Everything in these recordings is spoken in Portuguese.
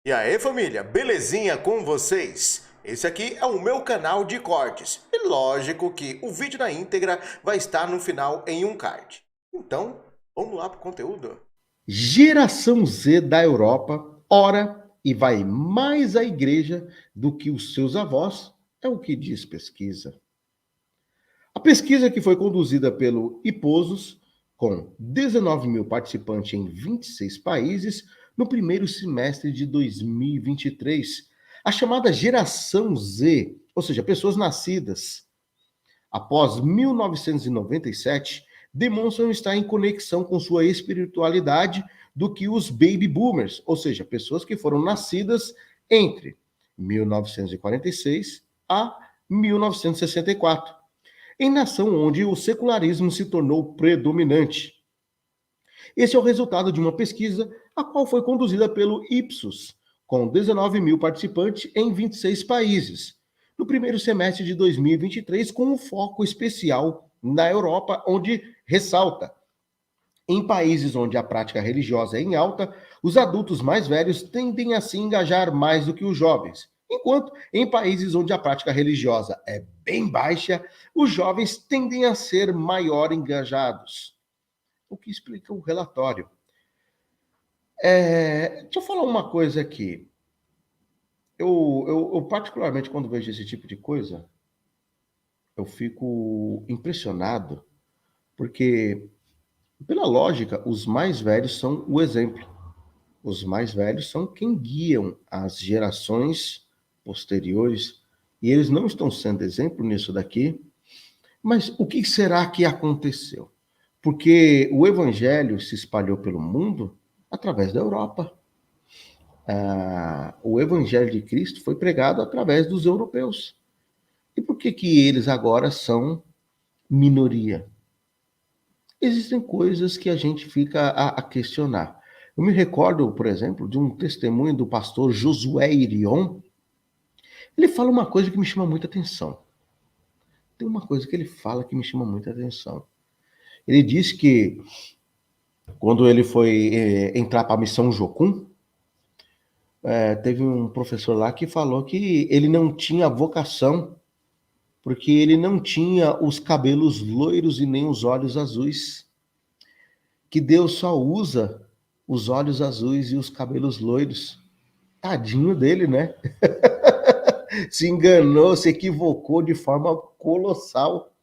E aí, família, belezinha com vocês? Esse aqui é o meu canal de cortes. E lógico que o vídeo na íntegra vai estar no final em um card. Então, vamos lá pro conteúdo. Geração Z da Europa ora e vai mais à igreja do que os seus avós, é o que diz pesquisa. A pesquisa que foi conduzida pelo Ipsos, com 19 mil participantes em 26 países, no primeiro semestre de 2023, a chamada Geração Z, ou seja, pessoas nascidas após 1997, demonstram estar em conexão com sua espiritualidade do que os baby boomers, ou seja, pessoas que foram nascidas entre 1946 a 1964, em nação onde o secularismo se tornou predominante. Esse é o resultado de uma pesquisa a qual foi conduzida pelo Ipsos, com 19 mil participantes em 26 países, no primeiro semestre de 2023, com um foco especial na Europa, onde ressalta: em países onde a prática religiosa é em alta, os adultos mais velhos tendem a se engajar mais do que os jovens, enquanto em países onde a prática religiosa é bem baixa, os jovens tendem a ser maior engajados. O que explica o relatório. Deixa eu falar uma coisa aqui. Eu particularmente, quando vejo esse tipo de coisa, eu fico impressionado, porque, pela lógica, os mais velhos são o exemplo. Os mais velhos são quem guiam as gerações posteriores, e eles não estão sendo exemplo nisso daqui. Mas o que será que aconteceu? Porque o evangelho se espalhou pelo mundo através da Europa. O evangelho de Cristo foi pregado através dos europeus. E por que que eles agora são minoria? Existem coisas que a gente fica a questionar. Eu me recordo, por exemplo, de um testemunho do pastor Josué Irion. Ele fala uma coisa que me chama muita atenção. Tem uma coisa que ele fala que me chama muita atenção. Ele diz que quando ele foi entrar para a missão Jocum, teve um professor lá que falou que ele não tinha vocação porque ele não tinha os cabelos loiros e nem os olhos azuis. Que Deus só usa os olhos azuis e os cabelos loiros. Tadinho dele, né? Se enganou, se equivocou de forma colossal.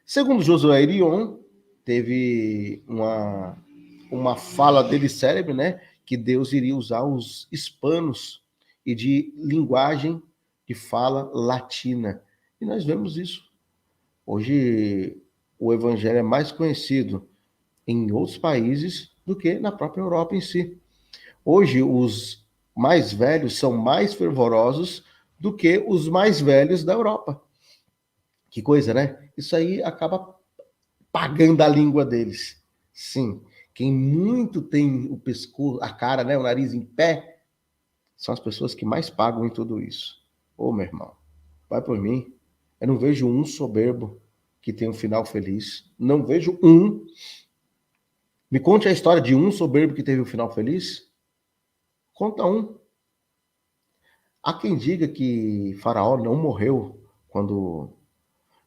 Segundo Josué Irion, teve uma fala dele célebre, né? Que Deus iria usar os hispanos e de linguagem de fala latina. E nós vemos isso. Hoje o evangelho é mais conhecido em outros países do que na própria Europa em si. Hoje os mais velhos são mais fervorosos do que os mais velhos da Europa. Que coisa, né? Isso aí acaba pagando a língua deles. Sim, quem muito tem o pescoço, a cara, né, o nariz em pé, são as pessoas que mais pagam em tudo isso. Ô, meu irmão, vai por mim. Eu não vejo um soberbo que tem um final feliz. Não vejo um. Me conte a história de um soberbo que teve um final feliz. Conta um. Há quem diga que Faraó não morreu quando,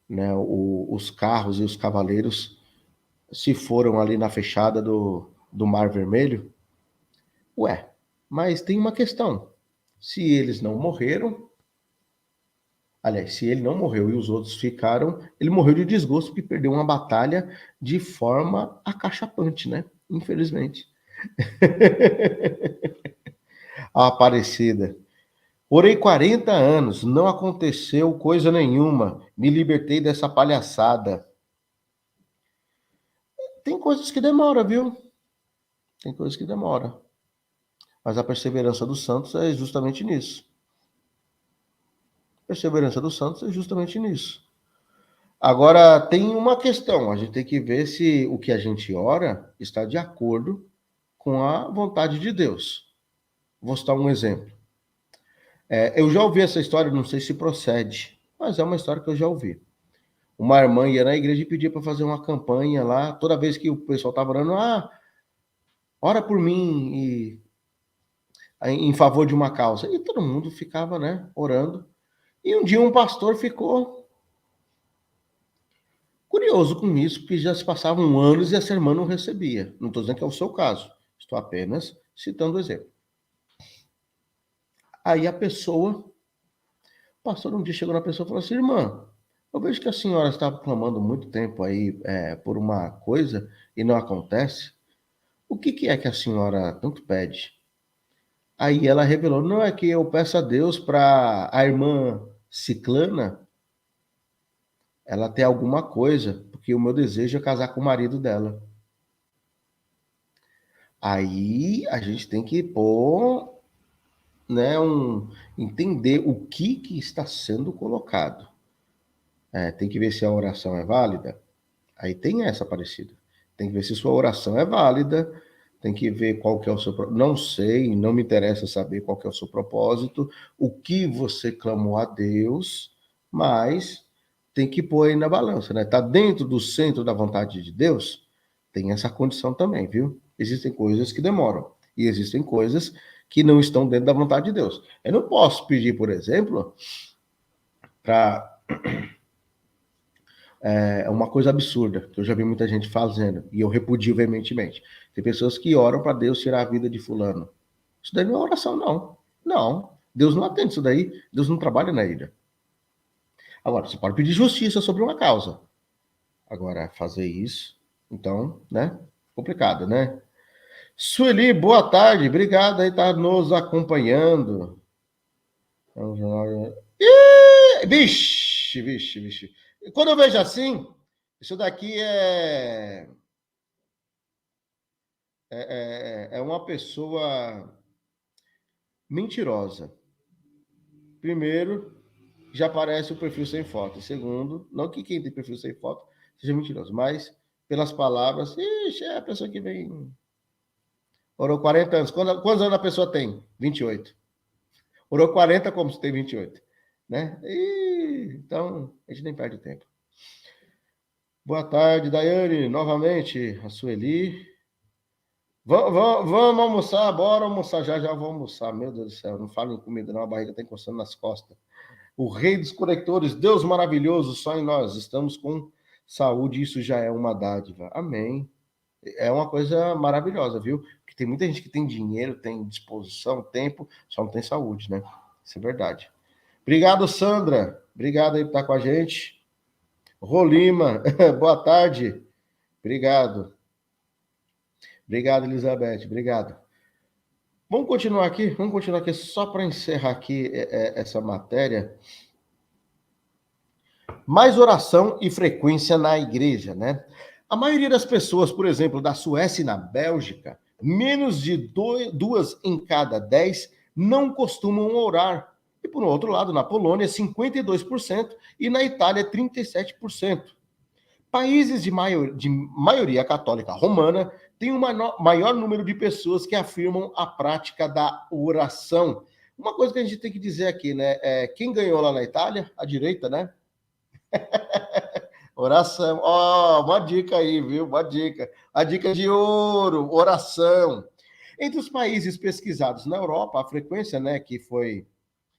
né, os carros e os cavaleiros se foram ali na fechada do Mar Vermelho. Ué, mas tem uma questão. Se eles não morreram, aliás, se ele não morreu e os outros ficaram, ele morreu de desgosto porque perdeu uma batalha de forma acachapante, né? Infelizmente. A Aparecida. Orei 40 anos, não aconteceu coisa nenhuma. Me libertei dessa palhaçada. Tem coisas que demora, viu? Tem coisas que demora. Mas a perseverança dos santos é justamente nisso. A perseverança dos santos é justamente nisso. Agora, tem uma questão. A gente tem que ver se o que a gente ora está de acordo com a vontade de Deus. Vou citar um exemplo. Eu já ouvi essa história, não sei se procede, mas é uma história que eu já ouvi. Uma irmã ia na igreja e pedia para fazer uma campanha lá, toda vez que o pessoal estava orando, ora por mim, e em favor de uma causa. E todo mundo ficava, né, orando. E um dia um pastor ficou curioso com isso, porque já se passavam anos e essa irmã não recebia. Não estou dizendo que é o seu caso, estou apenas citando o exemplo. Aí a pessoa, o pastor um dia chegou na pessoa e falou assim: irmã, eu vejo que a senhora está clamando muito tempo aí por uma coisa e não acontece. O que é que a senhora tanto pede? Aí ela revelou: não, é que eu peço a Deus para a irmã Ciclana ela ter alguma coisa, porque o meu desejo é casar com o marido dela. Aí a gente tem que pôr, né, entender o que está sendo colocado. Tem que ver se a oração é válida. Aí tem essa parecida. Tem que ver se sua oração é válida, tem que ver qual que é o seu... Não sei, não me interessa saber qual que é o seu propósito, o que você clamou a Deus, mas tem que pôr aí na balança, né? Tá dentro do centro da vontade de Deus? Tem essa condição também, viu? Existem coisas que demoram e existem coisas que não estão dentro da vontade de Deus. Eu não posso pedir, por exemplo, para uma coisa absurda, que eu já vi muita gente fazendo, e eu repudio veementemente. Tem pessoas que oram para Deus tirar a vida de fulano. Isso daí não é oração, não. Não. Deus não atende isso daí. Deus não trabalha na ilha. Agora, você pode pedir justiça sobre uma causa. Agora, fazer isso, então, né? Complicado, né? Sueli, boa tarde. Obrigado aí por estar nos acompanhando. Vixe, vixe, vixe. Quando eu vejo assim, isso daqui é uma pessoa mentirosa. Primeiro, já aparece o perfil sem foto. Segundo, não que quem tem perfil sem foto seja mentiroso, mas pelas palavras, ixi, é a pessoa que vem. Orou 40 anos. Quantos anos a pessoa tem? 28. Orou 40 como se tem 28. Né? Então, a gente nem perde tempo. Boa tarde, Daiane. Novamente, a Sueli. Vamos almoçar, bora almoçar. Já vou almoçar. Meu Deus do céu, não falo em comida, não. A barriga está encostando nas costas. O Rei dos Conectores, Deus maravilhoso, só em nós estamos com saúde, isso já é uma dádiva. Amém. É uma coisa maravilhosa, viu? Porque tem muita gente que tem dinheiro, tem disposição, tempo, só não tem saúde, né? Isso é verdade. Obrigado, Sandra. Obrigado aí por estar com a gente. Rolima, boa tarde. Obrigado. Obrigado, Elizabeth. Obrigado. Vamos continuar aqui só para encerrar aqui essa matéria. Mais oração e frequência na igreja, né? A maioria das pessoas, por exemplo, da Suécia e na Bélgica, menos de 2 em cada 10 não costumam orar. E por outro lado, na Polônia, 52% e na Itália, 37%. Países de maioria católica romana têm um maior número de pessoas que afirmam a prática da oração. Uma coisa que a gente tem que dizer aqui, né? Quem ganhou lá na Itália? A direita, né? Oração. Ó, uma dica aí, viu? Uma dica. A dica de ouro, oração. Entre os países pesquisados na Europa, a frequência, né, que foi,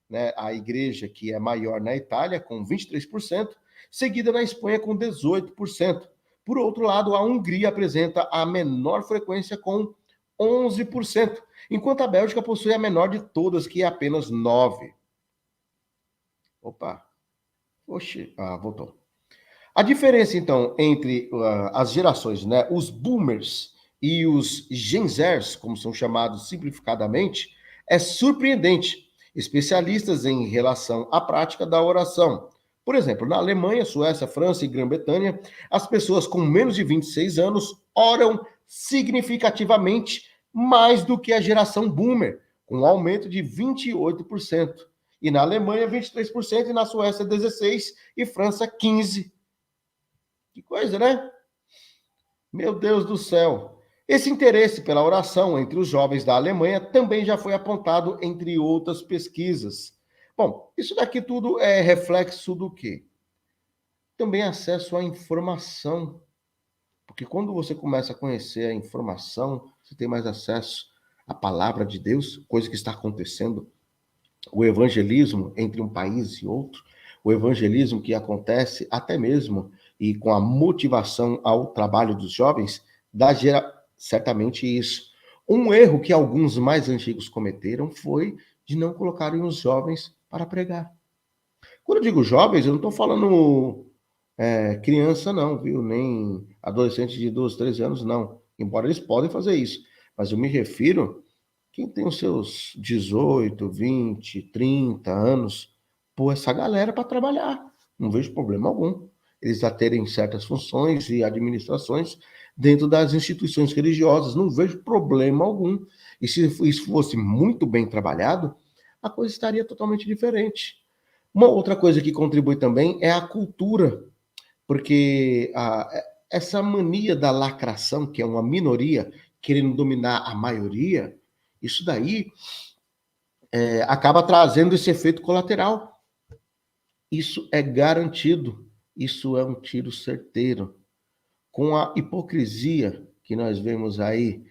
né, a igreja que é maior na Itália, com 23%, seguida na Espanha com 18%. Por outro lado, a Hungria apresenta a menor frequência com 11%, enquanto a Bélgica possui a menor de todas, que é apenas 9%. Opa. Oxi. Voltou. A diferença, então, entre as gerações, né, os boomers e os Gen Zers, como são chamados simplificadamente, é surpreendente. Especialistas em relação à prática da oração. Por exemplo, na Alemanha, Suécia, França e Grã-Bretanha, as pessoas com menos de 26 anos oram significativamente mais do que a geração boomer, com um aumento de 28%. E na Alemanha, 23%, e na Suécia, 16%, e França, 15%. Que coisa, né? Meu Deus do céu. Esse interesse pela oração entre os jovens da Alemanha também já foi apontado entre outras pesquisas. Bom, isso daqui tudo é reflexo do quê? Também acesso à informação. Porque quando você começa a conhecer a informação, você tem mais acesso a palavra de Deus, coisa que está acontecendo, o evangelismo entre um país e outro, o evangelismo que acontece até mesmo e com a motivação ao trabalho dos jovens, gera certamente isso. Um erro que alguns mais antigos cometeram foi de não colocarem os jovens para pregar. Quando eu digo jovens, eu não estou falando criança, não, viu? Nem adolescente de 12, 13 anos, não. Embora eles podem fazer isso. Mas eu me refiro quem tem os seus 18, 20, 30 anos, pô, essa galera para trabalhar. Não vejo problema algum. Eles já terem certas funções e administrações dentro das instituições religiosas. Não vejo problema algum. E se isso fosse muito bem trabalhado, a coisa estaria totalmente diferente. Uma outra coisa que contribui também é a cultura, porque essa mania da lacração, que é uma minoria querendo dominar a maioria, isso daí acaba trazendo esse efeito colateral. Isso é garantido, isso é um tiro certeiro. Com a hipocrisia que nós vemos aí,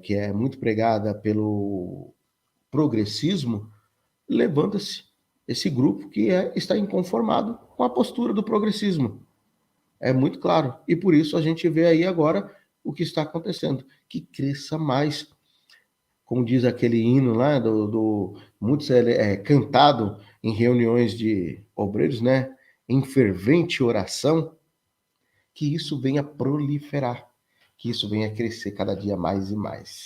que é muito pregada pelo progressismo, levanta-se esse grupo que está inconformado com a postura do progressismo. É muito claro. E por isso a gente vê aí agora o que está acontecendo. Que cresça mais. Como diz aquele hino lá, muitos cantado em reuniões de obreiros, né? Em fervente oração, que isso venha proliferar, que isso venha crescer cada dia mais e mais.